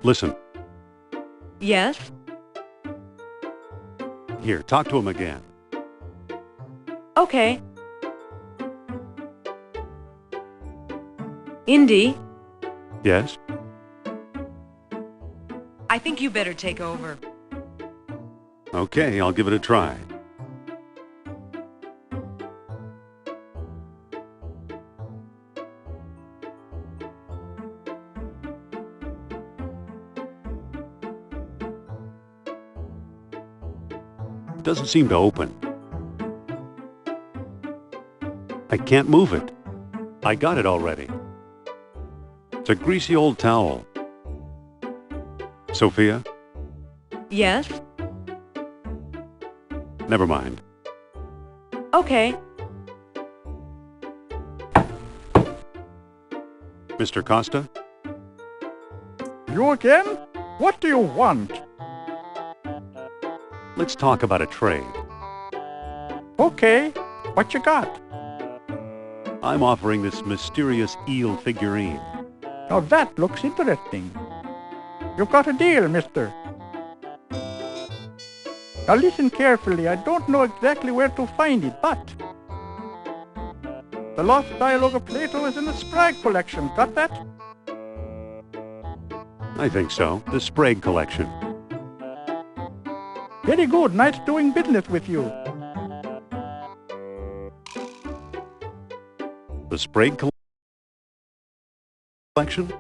Listen, Yes? here, talk to him again. Okay. Indy, Yes? I think you better take over. Okay, I'll give it a try. It doesn't seem to open. I can't move it. I got it already. It's a greasy old towel. Sophia? Yes? Never mind. Okay. Mr. Costa? You again? What do you want? Let's talk about a trade. Okay, what you got? I'm offering this mysterious eel figurine. Now that looks interesting. You've got a deal, mister. Now listen carefully. I don't know exactly where to find it, but the Lost Dialogue of Plato is in the Sprague collection. Got that? I think so. The Sprague collection. Very good. Nice doing business with you. The Sprague collection?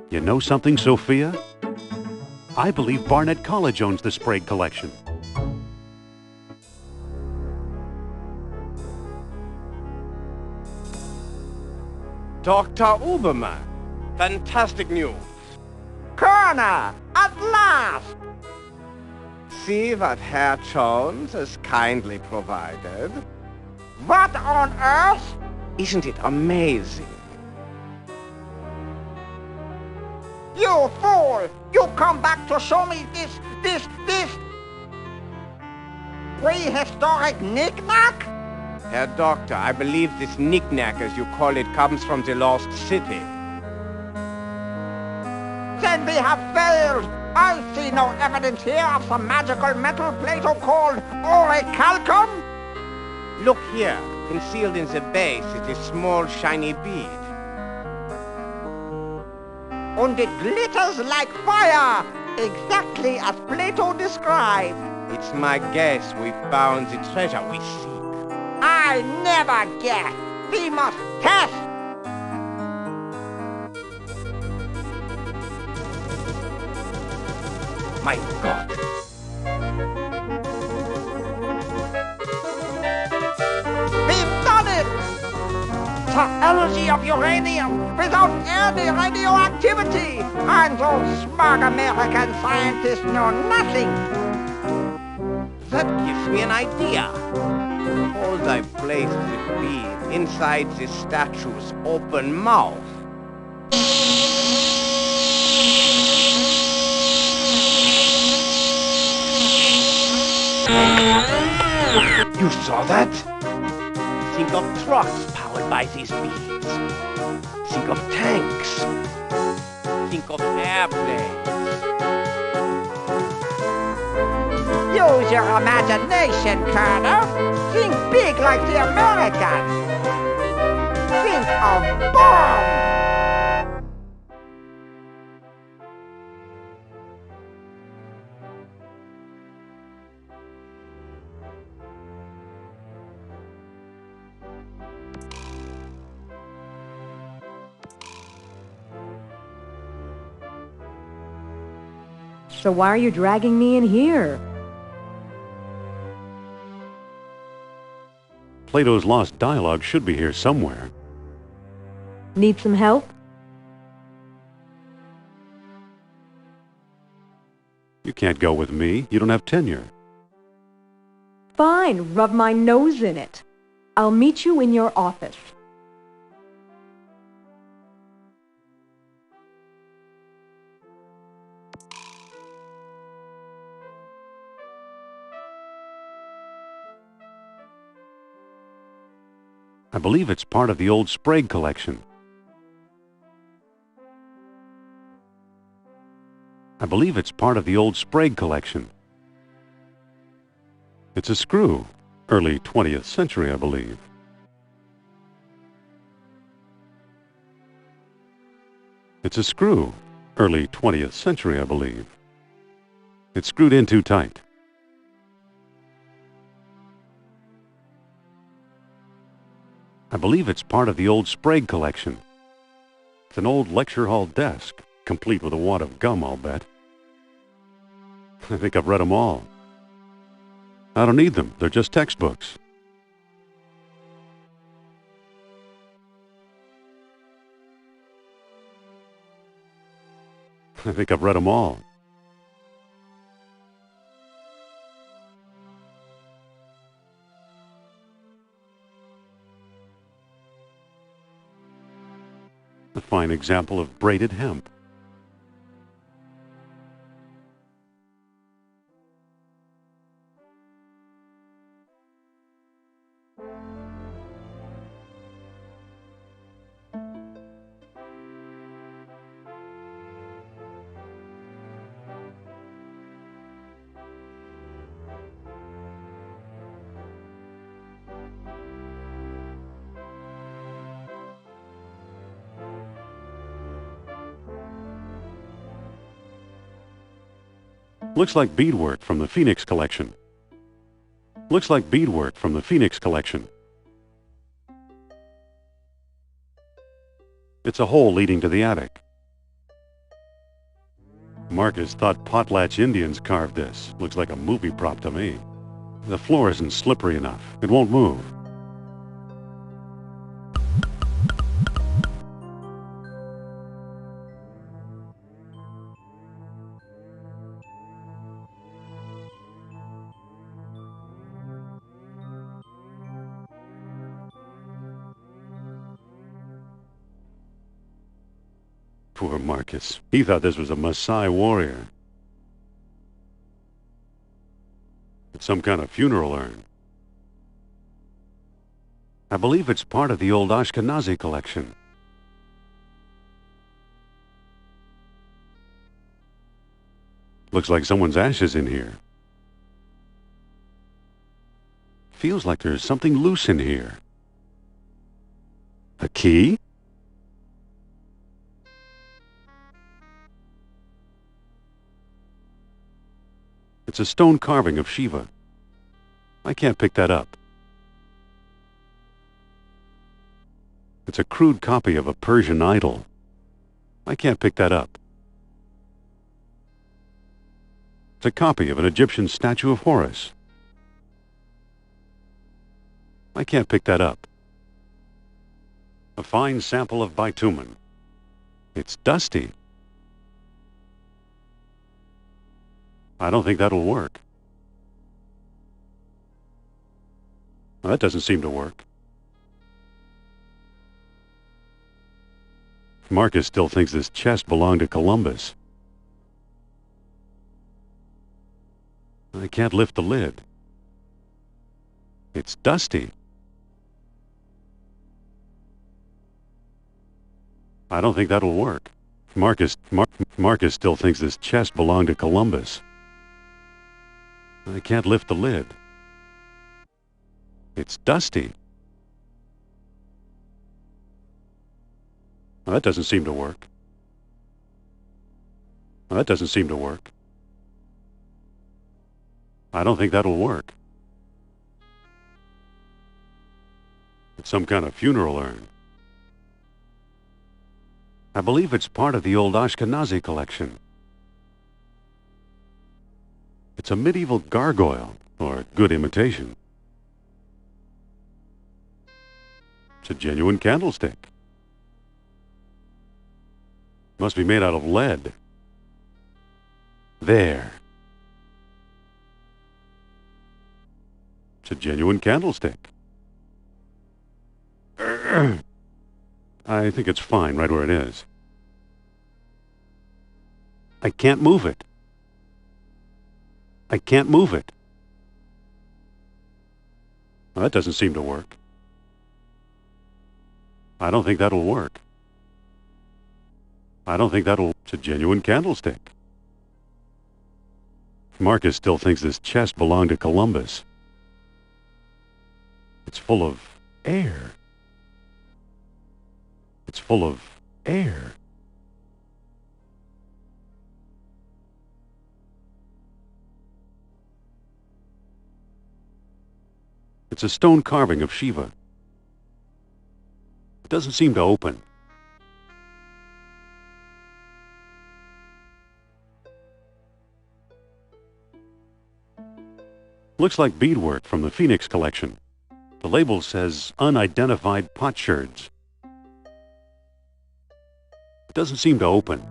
You know something, Sophia? I believe Barnett College owns the Sprague collection. Dr. Uberman, fantastic news. Corner! At last! See what Herr Jones has kindly provided. What on earth? Isn't it amazing? You fool! You come back to show me this prehistoric knick-knack? Herr Doctor, I believe this knick-knack, as you call it, comes from the lost city. Then we have failed. I see no evidence here of some magical metal Plato called orichalcum. Look here, concealed in the base is a small shiny bead. And it glitters like fire, exactly as Plato described. It's my guess we found the treasure we seek. I never guess. We must test. My God! We've done it! The energy of uranium without any radioactivity. And those smug American scientists know nothing. That gives me an idea. Suppose I place the bead inside the statue's open mouth. You saw that? Think of trucks powered by these beads. Think of tanks. Think of airplanes. Use your imagination, Colonel. Think big like the Americans. Think of bomb. So why are you dragging me in here? Plato's Lost Dialogue should be here somewhere. Need some help? You can't go with me. You don't have tenure. Fine, rub my nose in it. I'll meet you in your office. I believe it's part of the old Sprague collection. I believe it's part of the old Sprague collection. It's a screw. Early 20th century, I believe. It's a screw. Early 20th century, I believe. It's screwed in too tight. I believe it's part of the old Sprague collection. It's an old lecture hall desk, complete with a wad of gum, I'll bet. I think I've read them all. I don't need them. They're just textbooks. I think I've read them all. A fine example of braided hemp. Looks like beadwork from the Phoenix collection. Looks like beadwork from the Phoenix collection. It's a hole leading to the attic. Marcus thought potlatch Indians carved this. Looks like a movie prop to me. The floor isn't slippery enough. It won't move. Poor Marcus. He thought this was a Maasai warrior. It's some kind of funeral urn. I believe it's part of the old Ashkenazi collection. Looks like someone's ashes in here. Feels like there's something loose in here. A key? It's a stone carving of Shiva. I can't pick that up. It's a crude copy of a Persian idol. I can't pick that up. It's a copy of an Egyptian statue of Horus. I can't pick that up. A fine sample of bitumen. It's dusty. I don't think that'll work. Well, that doesn't seem to work. Marcus still thinks this chest belonged to Columbus. I can't lift the lid. It's dusty. I don't think that'll work. Marcus still thinks this chest belonged to Columbus. I can't lift the lid. It's dusty. Well, that doesn't seem to work. Well, that doesn't seem to work. I don't think that'll work. It's some kind of funeral urn. I believe it's part of the old Ashkenazi collection. It's a medieval gargoyle, or good imitation. It's a genuine candlestick. Must be made out of lead. There. It's a genuine candlestick. I think it's fine right where it is. I can't move it. I can't move it. Well, that doesn't seem to work. I don't think that'll work. I don't think that'll... It's a genuine candlestick. Marcus still thinks this chest belonged to Columbus. It's full of air. It's full of air. It's a stone carving of Shiva. It doesn't seem to open. Looks like beadwork from the Phoenix collection. The label says unidentified potsherds. It doesn't seem to open.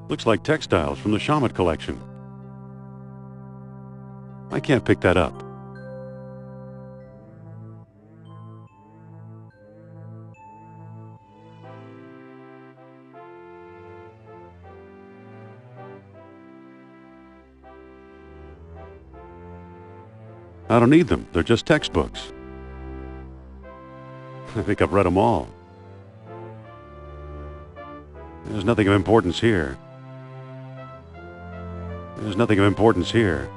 Looks like textiles from the Shamat collection. I can't pick that up. I don't need them. They're just textbooks. I think I've read them all. There's nothing of importance here. There's nothing of importance here.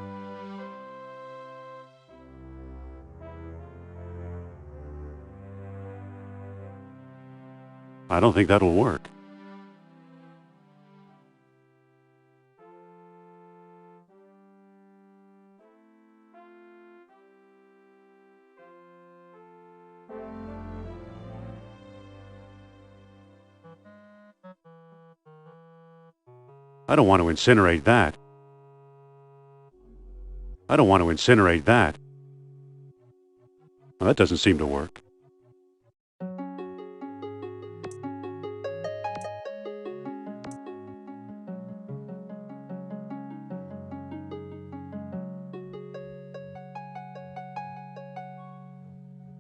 I don't think that'll work. I don't want to incinerate that. I don't want to incinerate that. Well, that doesn't seem to work.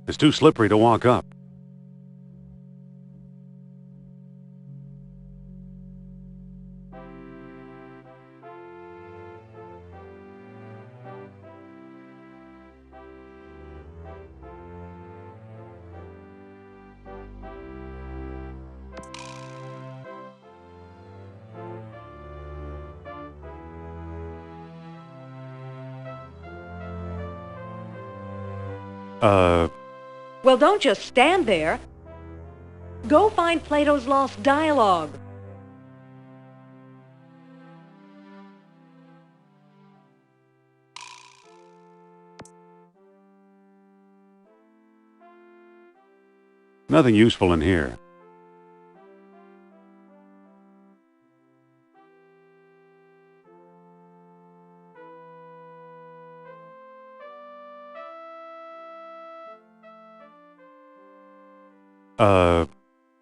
It's too slippery to walk up. Well, don't just stand there. Go find Plato's Lost Dialogue. Nothing useful in here.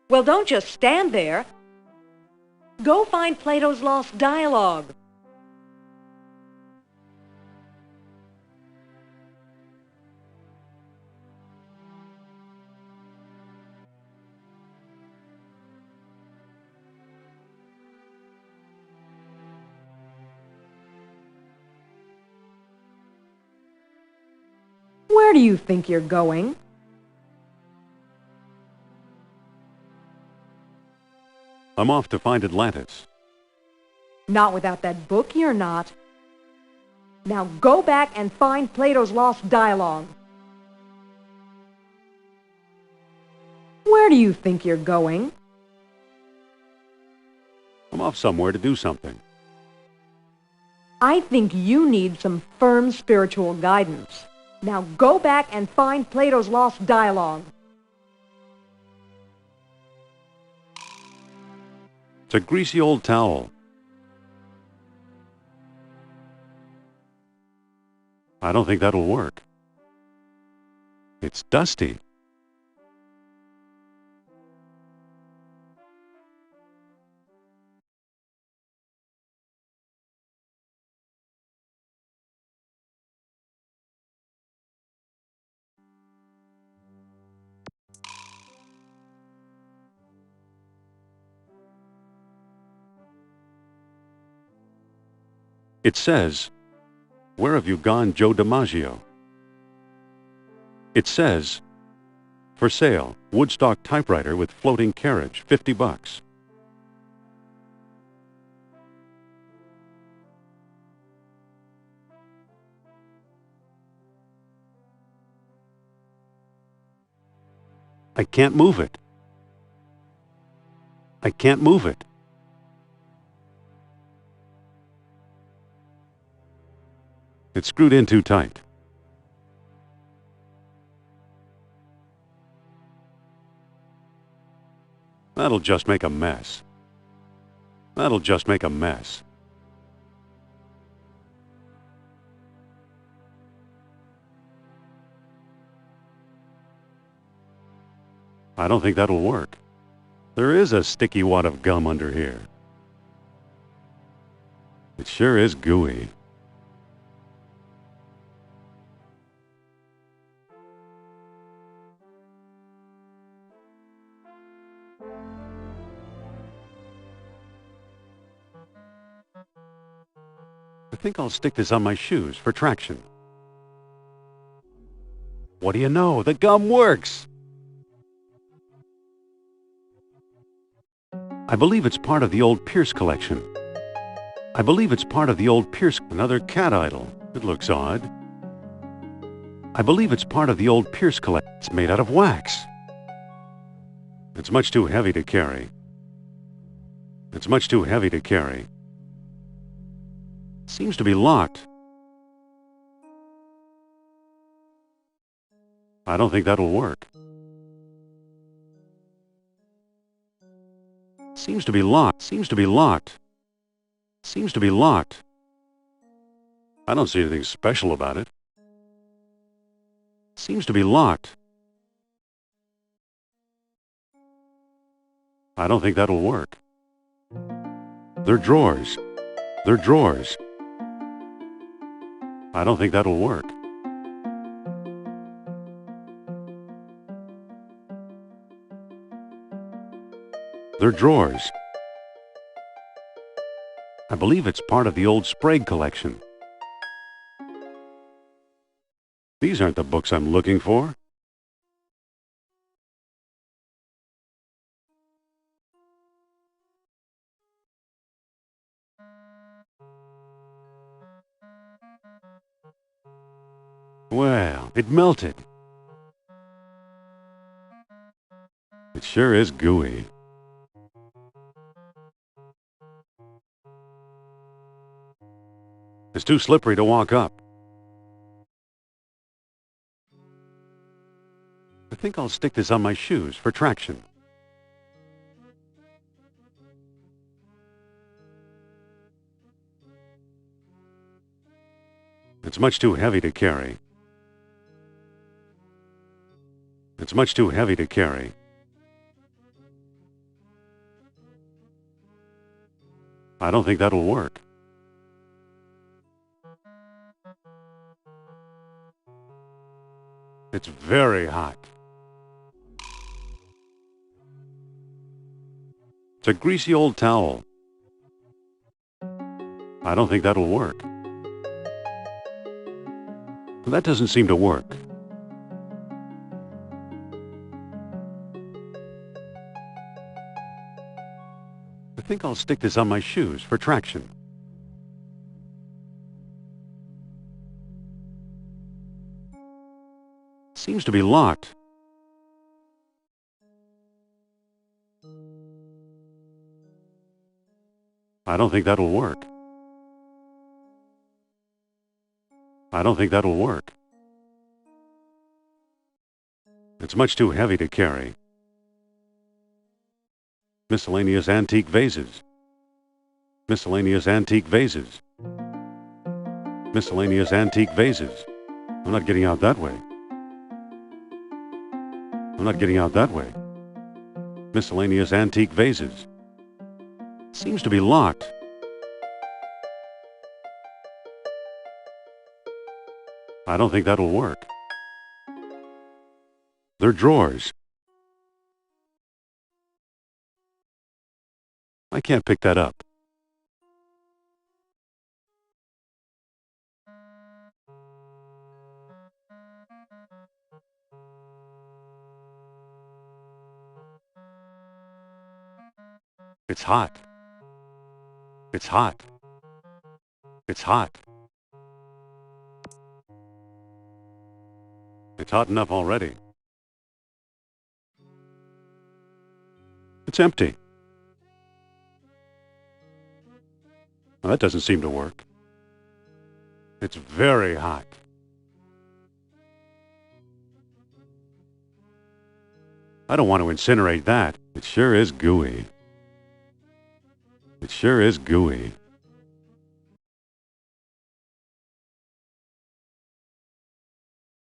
Well, don't just stand there. Go find Plato's Lost Dialogue. Where do you think you're going? I'm off to find Atlantis. Not without that book, you're not. Now go back and find Plato's Lost Dialogue. Where do you think you're going? I'm off somewhere to do something. I think you need some firm spiritual guidance. Now go back and find Plato's Lost Dialogue. It's a greasy old towel. I don't think that'll work. It's dusty. It says, "Where have you gone, Joe DiMaggio?" It says, "For sale, Woodstock typewriter with floating carriage, $50." I can't move it. I can't move it. It's screwed in too tight. That'll just make a mess. That'll just make a mess. I don't think that'll work. There is a sticky wad of gum under here. It sure is gooey. I think I'll stick this on my shoes for traction. What do you know? The gum works! I believe it's part of the old Pierce collection. I believe it's part of the old Pierce... Another cat idol. It looks odd. I believe it's part of the old Pierce collection. It's made out of wax. It's much too heavy to carry. It's much too heavy to carry. Seems to be locked. I don't think that'll work. Seems to be locked. Seems to be locked. Seems to be locked. I don't see anything special about it. Seems to be locked. I don't think that'll work. They're drawers. They're drawers. I don't think that'll work. They're drawers. I believe it's part of the old Sprague collection. These aren't the books I'm looking for. Well, it melted. It sure is gooey. It's too slippery to walk up. I think I'll stick this on my shoes for traction. It's much too heavy to carry. It's much too heavy to carry. I don't think that'll work. It's very hot. It's a greasy old towel. I don't think that'll work. That doesn't seem to work. I think I'll stick this on my shoes for traction. Seems to be locked. I don't think that'll work. I don't think that'll work. It's much too heavy to carry. Miscellaneous antique vases. Miscellaneous antique vases. Miscellaneous antique vases. I'm not getting out that way. I'm not getting out that way. Miscellaneous antique vases. Seems to be locked. I don't think that'll work. They're drawers. I can't pick that up. It's hot. It's hot. It's hot. It's hot enough already. It's empty. Well, that doesn't seem to work. It's very hot. I don't want to incinerate that. It sure is gooey. It sure is gooey.